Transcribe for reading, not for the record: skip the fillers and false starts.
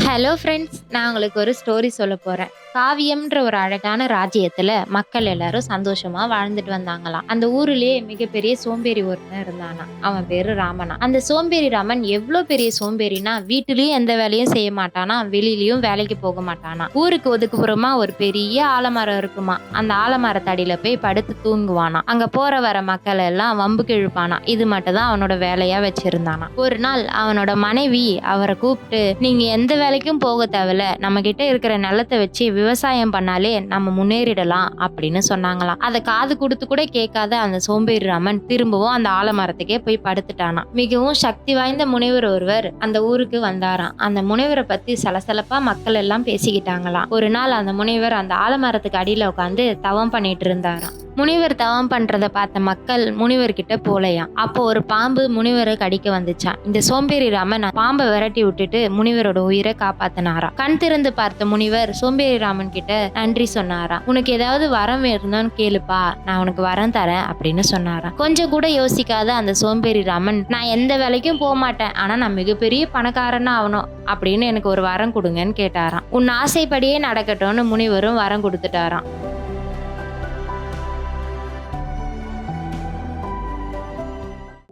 Hello friends, நான் உங்களுக்கு ஒரு ஸ்டோரி சொல்ல போறேன். காவியம்ன்ற ஒரு அழகான ராஜ்யத்துல மக்கள் எல்லாரும் சந்தோஷமா வாழ்ந்துட்டு வந்தாங்களாம். அந்த ஊரிலேயே மிகப்பெரிய சோம்பேறி ஒருத்தன் இருந்தானா. அவன் பேரு ராமனா. அந்த சோம்பேறி ராமன் எவ்வளோ பெரிய சோம்பேறினா, வீட்டிலயும் எந்த வேலையும் செய்ய மாட்டானா, வெளியிலயும் வேலைக்கு போக மாட்டானா. ஊருக்கு ஒதுக்குப்புறமா ஒரு பெரிய ஆலமரம் இருக்குமா. அந்த ஆலமரத்தடியில போய் படுத்து தூங்குவானா. அங்க போற வர மக்கள் எல்லாம் வம்புக்கு இழுப்பானா. இது மட்டும் தான் அவனோட வேலையா வச்சிருந்தானா. ஒரு நாள் அவனோட மனைவி அவரை கூப்பிட்டு, நீங்க எந்த வேலைக்கும் போக தேவையில்ல, நம்ம கிட்ட இருக்கிற நிலத்தை வச்சு விவசாயம் பண்ணாலே நம்ம முன்னேறிடலாம் அப்படின்னு சொன்னாங்களாம். அதை காது கொடுத்து கூட கேட்காத அந்த சோம்பேறி ராமன் திரும்பவும் அந்த ஆலமரத்துக்கே போய் படுத்துட்டானா. மிகவும் சக்தி வாய்ந்த முனிவர் ஒருவர் அந்த ஊருக்கு வந்தாராம். அந்த முனிவரை பத்தி சலசலப்பா மக்கள் எல்லாம் பேசிக்கிட்டாங்களாம். ஒரு நாள் அந்த முனிவர் அந்த ஆலமரத்துக்கு அடியில உட்காந்து தவம் பண்ணிட்டு இருந்தாராம். முனிவர் தவம் பண்றத பார்த்த மக்கள் முனிவர்கிட்ட போலையாம். அப்போ ஒரு பாம்பு முனிவரை கடிக்க வந்துச்சான். இந்த சோம்பேறி ராமன் பாம்பை விரட்டி விட்டுட்டு முனிவரோட உயிரை காப்பாத்தினாராம். கண் திறந்து பார்த்த முனிவர் சோம்பேறி ராமன் கிட்ட நன்றி சொன்னாராம். உனக்கு ஏதாவது வரம் இருந்தான்னு கேளுப்பா, நான் உனக்கு வரம் தரேன் அப்படின்னு சொன்னாராம். கொஞ்சம் கூட யோசிக்காத அந்த சோம்பேறி ராமன், நான் எந்த வேலைக்கும் போக மாட்டேன், ஆனா நான் மிகப்பெரிய பணக்காரனா ஆகணும் அப்படின்னு எனக்கு ஒரு வரம் கொடுங்கன்னு கேட்டாராம். உன் ஆசைப்படியே நடக்கட்டும்னு முனிவரும் வரம் கொடுத்துட்டாராம்.